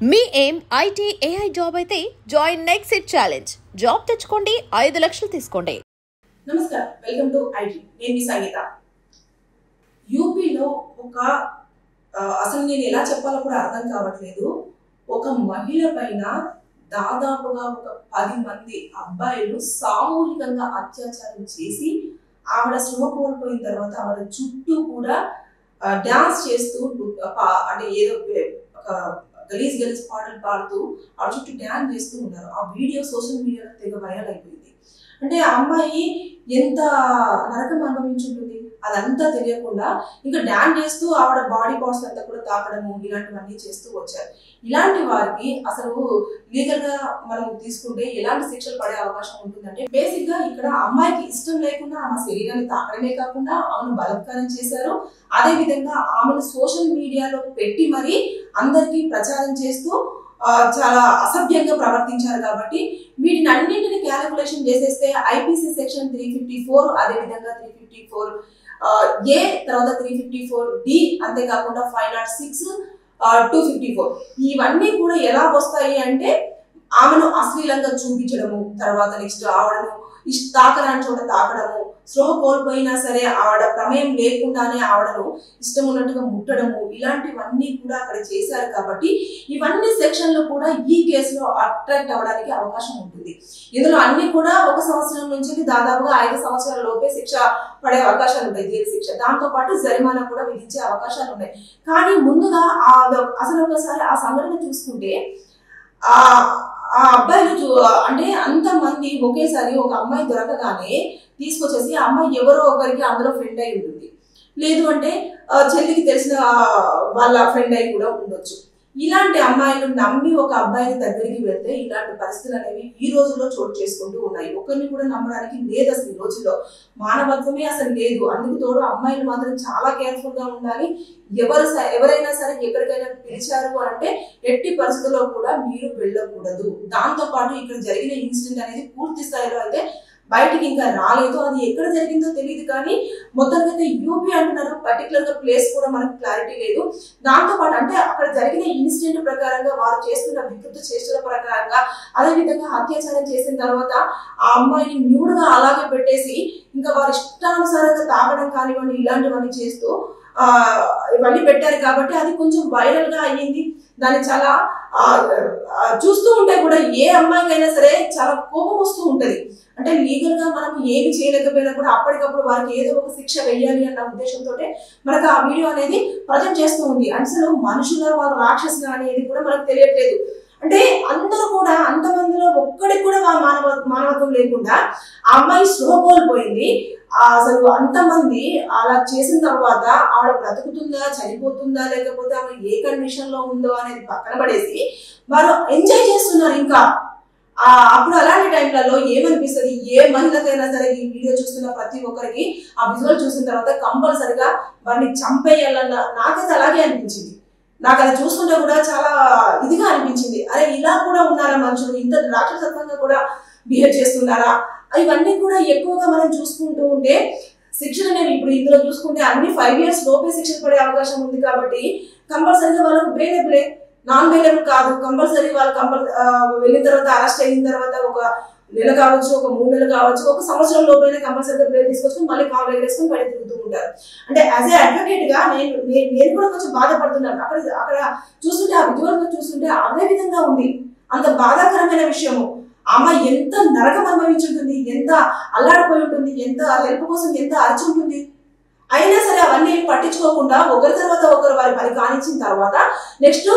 మీ ఏం IT AI job అయితే join next it challenge. Job తెచ్చుకోండి, 5 లక్షలు తీసుకోండి. నమస్కారం, వెల్కమ్ టు ఐటీ. నేను మీ సంగీత. యూపీలో అసలు నేను ఎలా చెప్పాలో కూడా అర్థం కావట్లేదు. ఒక మహిళ పైన దాదాపుగా 10 మంది అబ్బాయిలు సామూహికంగా అత్యాచారం చేసి ఆవిడ స్పృహ కోల్పోయిన తర్వాత ఆవిడ చుట్టూ కూడా డాన్స్ చేస్తూ అంటే ఏదో గలీజ్ పాటలు పాడుతూ ఆ చుట్టూ డ్యాన్స్ చేస్తూ ఉన్నారు. ఆ వీడియో సోషల్ మీడియాలో తెగ వైరల్ అయిపోయింది. అంటే ఆ అమ్మాయి ఎంత నరకం అనుభవించుంటుంది అదంతా తెలియకుండా ఇంకా డాన్స్ చేస్తూ ఆవిడ బాడీ పార్ట్స్ అంతా కూడా తాకడము ఇలాంటివన్నీ చేస్తూ వచ్చారు. ఇలాంటి వారికి అసలు లీగల్ గా మనం తీసుకుంటే ఎలాంటి శిక్షలు పడే అవకాశం ఉంటుందంటే, బేసిక్ గా ఇక్కడ అమ్మాయికి ఇష్టం లేకుండా ఆమె శరీరాన్ని తాకడమే కాకుండా ఆమెను బలత్కారం చేశారు. అదే విధంగా ఆమెను సోషల్ మీడియాలో పెట్టి మరి అందరికీ ప్రచారం చేస్తూ చాలా అసభ్యంగా ప్రవర్తించారు. కాబట్టి వీటిని అన్నింటిని క్యాలిక్యులేషన్ చేసేస్తే ఐపీసీ సెక్షన్ 354, అదే విధంగా 354 ఏ, తర్వాత 354 డి, అంతేకాకుండా 506, 254 ఇవన్నీ కూడా ఎలా వస్తాయి అంటే, ఆమెను అశ్లీలంగా చూపించడము, తర్వాత నెక్స్ట్ ఆవిడను తాకరాని చోట తాకడము, స్పృహ కోల్పోయినా సరే ఆవిడ ప్రమేయం లేకుండానే ఆవిడను ఇష్టం ఉన్నట్టుగా ముట్టడము, ఇలాంటివన్నీ కూడా అక్కడ చేశారు. కాబట్టి ఇవన్నీ సెక్షన్లు కూడా ఈ కేసులో అట్రాక్ట్ అవ్వడానికి అవకాశం ఉంటుంది. ఇందులో అన్ని కూడా 1 సంవత్సరం నుంచి దాదాపుగా 5 సంవత్సరాల లోపే శిక్ష పడే అవకాశాలు ఉంటాయి, జైలు శిక్ష. దాంతో పాటు జరిమానా కూడా విధించే అవకాశాలు ఉన్నాయి. కానీ ముందుగా అసలు ఒకసారి ఆ సంఘటన చూసుకుంటే, ఆ అబ్బాయిలు అంటే అంతమంది ఒకేసారి ఒక అమ్మాయి దొరకగానే తీసుకొచ్చేసి ఆ అమ్మాయి ఎవరో ఒకరికి అందులో ఫ్రెండ్ అయి ఉంటుంది, లేదు అంటే చెల్లికి తెలిసిన వాళ్ళ ఫ్రెండ్ అయి కూడా ఉండొచ్చు. ఇలాంటి అమ్మాయిలు నమ్మి ఒక అబ్బాయిని దగ్గరికి వెళ్తే ఇలాంటి పరిస్థితులు అనేవి ఈ రోజుల్లో చోటు చేసుకుంటూ ఉన్నాయి. ఒకరిని కూడా నమ్మడానికి లేదు అసలు. ఈ రోజుల్లో మానవత్వమే అసలు లేదు. అందుకు తోడు అమ్మాయిలు మాత్రం చాలా కేర్ఫుల్ గా ఉండాలి. ఎవరైనా సరే ఎక్కడికైనా పిలిచారు అంటే ఎట్టి పరిస్థితుల్లో కూడా మీరు వెళ్ళకూడదు. దాంతో పాటు ఇక్కడ జరిగిన ఇన్సిడెంట్ అనేది పూర్తి స్థాయిలో అయితే బయటికి ఇంకా రాలేదు. అది ఎక్కడ జరిగిందో తెలియదు, కానీ మొత్తానికి యూపీ అంటున్నారు. పర్టికులర్ గా ప్లేస్ కూడా మనకు క్లారిటీ లేదు. దాంతో పాటు అంటే అక్కడ జరిగిన ఇన్సిడెంట్ ప్రకారంగా వారు చేస్తున్న వికృత చేష్టల ప్రకారంగా, అదే విధంగా అత్యాచారం చేసిన తర్వాత ఆ అమ్మాయిని న్యూడ్గా అలాగే పెట్టేసి ఇంకా వారి ఇష్టానుసారంగా తాగడం కానివ్వండి ఇలాంటివన్నీ చేస్తూ ఇవన్నీ పెట్టారు. కాబట్టి అది కొంచెం వైరల్ గా అయ్యింది. దాన్ని చాలా చూస్తూ ఉంటే కూడా ఏ అమ్మాయికైనా సరే చాలా కోపం వస్తూ ఉంటది. అంటే లీగల్ గా మనం ఏమి చేయలేకపోయినా కూడా అప్పటికప్పుడు వారికి ఏదో ఒక శిక్ష వెయ్యాలి అన్న ఉద్దేశంతో మనకు ఆ వీడియో అనేది ప్రజెంట్ చేస్తూ ఉంది. అసలు మనుషుల వాళ్ళు రాక్షసులు అనేది కూడా మనకు తెలియట్లేదు. అంటే అందరూ కూడా అంతమందిలో ఒక్కడికి కూడా మానవత్వం లేకుండా ఆ అమ్మాయి స్పృహ కోల్పోయింది. అసలు అంతమంది అలా చేసిన తర్వాత ఆవిడ బ్రతుకుతుందా, చనిపోతుందా, లేకపోతే ఆమె ఏ కండిషన్ లో ఉందో అనేది పక్కన పడేసి వారు ఎంజాయ్ చేస్తున్నారు. ఇంకా అప్పుడు అలాంటి టైంలలో ఏమనిపిస్తుంది, ఏ మహిళకైనా సరే ఈ వీడియో చూస్తున్న ప్రతి ఒక్కరికి ఆ విజువల్ చూసిన తర్వాత కంపల్సరిగా వారిని చంపేయాలన్న నాకైతే అలాగే అనిపించింది. నాకు అది చూస్తుంటే కూడా చాలా ఇదిగా అనిపించింది. అరే ఇలా కూడా ఉన్నారా మనుషులు, ఇంత రాక్షసత్వంగా కూడా బిహేవ్ చేస్తున్నారా? ఇవన్నీ కూడా ఎక్కువగా మనం చూసుకుంటూ ఉంటే శిక్షణ నేను ఇప్పుడు ఇందులో చూసుకుంటే అన్ని 5 years లోపే శిక్షణ పడే అవకాశం ఉంది. కాబట్టి కంపల్సరీగా వాళ్ళకు బెయిలబులే, నాన్ బెయిలబుల్ కాదు. కంపల్సరీ వాళ్ళు వెళ్ళిన తర్వాత అరెస్ట్ అయిన తర్వాత 1 నెల కావచ్చు, 3 నెలలు కావచ్చు, 1 సంవత్సరం లోపైనా కంపల్సరీగా బెయిల్ తీసుకొచ్చుకొని మళ్ళీ కాల్ ఎగరేసుకొని బయట తిరుగుతూ ఉంటారు. అంటే యాజ్ ఏ అడ్వకేట్ గా నేను కూడా కొంచెం బాధపడుతున్నాను. అక్కడ చూస్తుంటే ఆ విజువల్ చూస్తుంటే అదే విధంగా ఉంది. అంత బాధాకరమైన విషయము. అమ్మాయి ఎంత నరకం అనుభవించుంటుంది, ఎంత అల్లాడిపోయి ఉంటుంది, ఎంత హెల్ప్ కోసం ఎంత అరిచి ఉంటుంది. అయినా సరే అవన్నీ పట్టించుకోకుండా ఒకరి తర్వాత ఒకరు వారి పని కానిచ్చిన తర్వాత నెక్స్ట్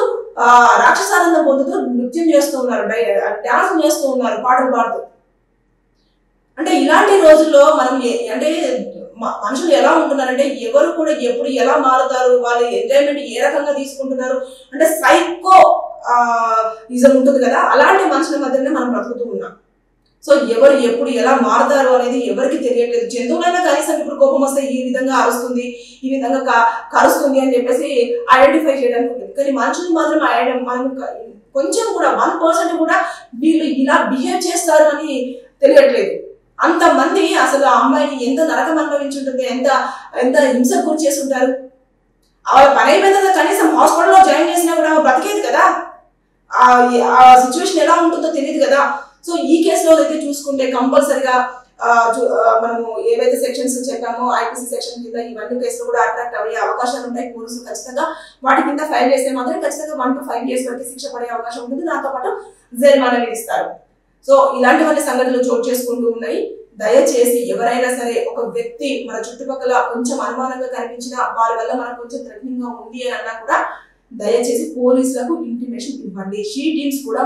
రాక్షసానందం పొందుతూ నృత్యం చేస్తూ ఉన్నారు, డాన్స్ చేస్తూ ఉన్నారు, పాటలు పాడుతూ. అంటే ఇలాంటి రోజుల్లో మనం అంటే మనుషులు ఎలా ఉంటున్నారంటే ఎవరు కూడా ఎప్పుడు ఎలా మారుతారు, వాళ్ళు ఎంజాయ్మెంట్ ఏ రకంగా తీసుకుంటున్నారు అంటే సైకో ఇజం ఉంటుంది కదా, అలాంటి మనుషుల మధ్యనే మనం బ్రతుకుతూ ఉన్నాం. సో ఎవరు ఎప్పుడు ఎలా మారుతారు అనేది ఎవరికి తెలియట్లేదు. జంతువులైనా కనీసం ఇప్పుడు కోపం వస్తే ఈ విధంగా అరుస్తుంది, ఈ విధంగా కరుస్తుంది అని చెప్పేసి ఐడెంటిఫై చేయడానికి ఉంటుంది. కానీ మనుషులు మాత్రం మనం కొంచెం కూడా 1% కూడా వీళ్ళు ఇలా బిహేవ్ చేస్తారు అని తెలియట్లేదు. అంతమంది అసలు ఆ అమ్మాయిని ఎంత నరకం అనుభవించుంటుంది, ఎంత ఎంత హింసకు గురి చేసి ఉంటారు. పని అయిపోయిన కనీసం హాస్పిటల్లో జాయిన్ చేసినా కూడా బ్రతికేది కదా. ఆ సిచ్యువేషన్ ఎలా ఉంటుందో తెలియదు కదా. సో ఈ కేసులో అయితే చూసుకుంటే కంపల్సరిగా మనము ఏవైతే సెక్షన్స్ చెప్పామో ఐపీసీ సెక్షన్ కింద ఇవన్నీ కేసులు కూడా అట్రాక్ట్ అయ్యే అవకాశాలు ఉంటాయి. పోలీసులు ఖచ్చితంగా వాటి కింద ఫైల్ చేస్తే మాత్రం ఖచ్చితంగా 1 to 5 years వరకు శిక్ష పడే అవకాశం ఉంటుంది. దాంతో పాటు జరిమానా విధిస్తారు. సో ఇలాంటివన్నీ సంఘటనలు చోటు చేసుకుంటూ ఉన్నాయి. దయచేసి ఎవరైనా సరే ఒక వ్యక్తి మన చుట్టుపక్కల కొంచెం అనుమానంగా కనిపించినా వారి వల్ల మనకు కొంచెం థ్రెటనింగ్ గా ఉంది అని అన్నా కూడా దయచేసి పోలీసులకు ఇంటిమేషన్ ఇవ్వండి. షీ టీమ్స్ కూడా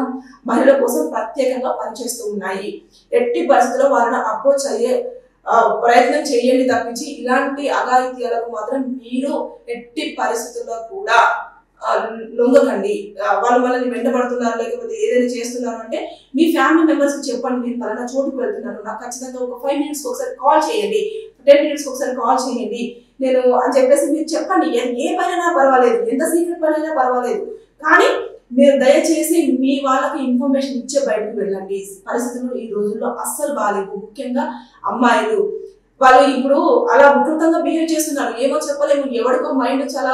మహిళల కోసం ప్రత్యేకంగా పనిచేస్తూ ఉన్నాయి. ఎట్టి పరిస్థితుల్లో వాళ్ళని అప్రోచ్ అయ్యే ప్రయత్నం చేయండి తప్పించి ఇలాంటి అఘాయిత్యాలకు మాత్రం మీరు ఎట్టి పరిస్థితుల్లో కూడా లొంగకండి. వాళ్ళు మనల్ని వెంటబడుతున్నారు లేకపోతే ఏదైనా చేస్తున్నారు అంటే మీ ఫ్యామిలీ మెంబర్స్ కి చెప్పండి, నేను పలానా చోటుకు వెళ్తున్నాను, నాకు ఖచ్చితంగా ఒక 5 minutes ఒకసారి కాల్ చేయండి, 10 minutes ఒకసారి కాల్ చేయండి నేను అని చెప్పేసి మీరు చెప్పండి. ఏ పనైనా పర్వాలేదు, ఎంత సీక్రెట్ పనైనా పర్వాలేదు, కానీ మీరు దయచేసి మీ వాళ్ళకి ఇన్ఫర్మేషన్ ఇచ్చే బయటకు వెళ్ళండి. పరిస్థితులు ఈ రోజుల్లో అస్సలు బాగాలేవు. ముఖ్యంగా అమ్మాయిలు వాళ్ళు ఇప్పుడు అలా వికృతంగా బిహేవ్ చేస్తున్నారు. ఏమో చెప్పలేము. ఎవరికో మైండ్ చాలా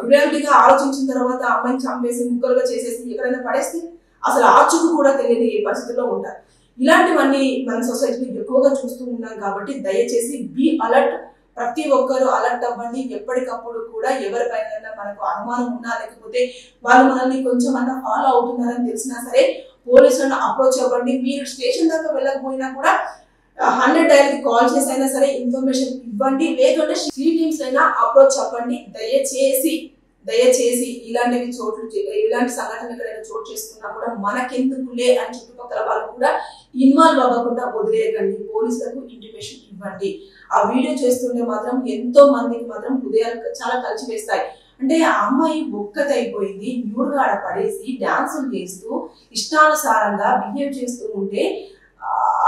క్రియాలిటీగా ఆలోచించిన తర్వాత అమ్మాయిని చంపేసి ముక్కలుగా చేసేసి ఎక్కడైనా పడేస్తే అసలు ఆచుకు కూడా తెలియని పరిస్థితుల్లో ఉంటారు. ఇలాంటివన్నీ మన సొసైటీలో ఎక్కువగా చూస్తూ ఉన్నాం కాబట్టి దయచేసి బీ అలర్ట్. ప్రతి ఒక్కరు అలర్ట్ అవ్వండి. ఎప్పటికప్పుడు కూడా ఎవరిపైన మనకు అనుమానం ఉన్నా లేకపోతే వాళ్ళు మనల్ని కొంచెం అన్నా ఫాలో అవుతున్నారని తెలిసినా సరే పోలీసులను అప్రోచ్ అవ్వండి. మీరు స్టేషన్ దాకా వెళ్ళకపోయినా కూడా 100 dial కాల్ చేసి అయినా సరే ఇన్ఫర్మేషన్ ఇవ్వండి. లేకుంటే షీ టీమ్స్ అయినా అప్రోచ్ అవ్వండి. దయచేసి ఇలాంటి సంఘటనలు ఎక్కడైనా చోటు చేసుకున్నా కూడా మనకెందుకులే అని చుట్టుపక్కల వాళ్ళు కూడా ఇన్వాల్వ్ అవ్వకుండా వదిలేయకండి. పోలీసులకు ఇంటిమేషన్ ఇవ్వండి. ఆ వీడియో చేస్తుంటే మాత్రం ఎంతో మందికి మాత్రం హృదయాలు చాలా కలిచివేస్తాయి. అంటే ఆ అమ్మాయి ఒక్కతైపోయింది, న్యూడ్గా ఆడ పడేసి డాన్సులు చేస్తూ ఇష్టానుసారంగా బిహేవ్ చేస్తూ ఉంటే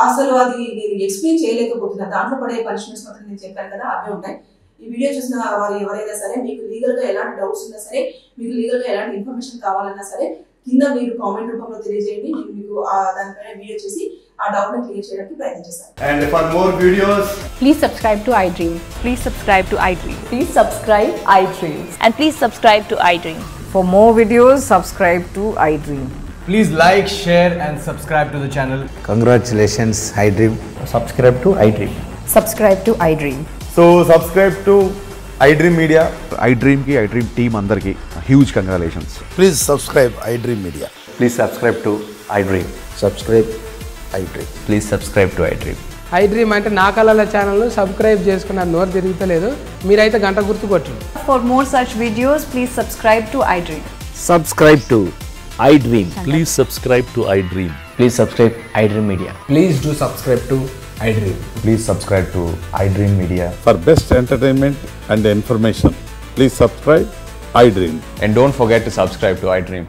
అసలు అది నేను ఎక్స్ప్లెయిన్ చేయలేకపోతున్నా. దాంట్లో పడే పనిష్మెంట్స్ మాత్రం నేను చెప్పాను కదా అవే ఉంటాయి. ఈ వీడియో చూసిన వారు ఎవరైనా సరే మీకు లీగల్ గా ఎలాంటి డౌట్స్ ఉన్నా సరే, మీకు లీగల్ గా ఎలాంటి ఇన్ఫర్మేషన్ కావాలన్నా సరే కింద మీరు కామెంట్ రూపంలో తెలియజేయండి. నేను మీకు దానిపైన వీడియో చేసి ఆ డౌట్ ని క్లియర్ చేయడానికి ప్రయత్నం చేస్తాను. And for more videos, please subscribe to iDream. Please subscribe to iDream. Please subscribe iDream. And please subscribe to iDream. For more videos, subscribe to iDream. please like, share and subscribe to the channel. Congratulations, iDream. Subscribe to iDream. Subscribe to iDream. So subscribe to iDream Media. iDream team andarki huge congratulations. Please subscribe iDream Media. Please subscribe to iDream. Subscribe iDream. Please subscribe to iDream. iDream అంటే నా కళల ఛానల్ను subscribe చేసుకున్న నోరు తిరుగుతలేదు, మీరైతే గంట గుర్తు కొట్టండి. For more such videos, please subscribe to iDream. Subscribe to iDream. Please subscribe to iDream. Please subscribe iDream Media. Please do subscribe to iDream. Please subscribe to iDream Media. For best entertainment and information, please subscribe iDream. And don't forget to subscribe to iDream.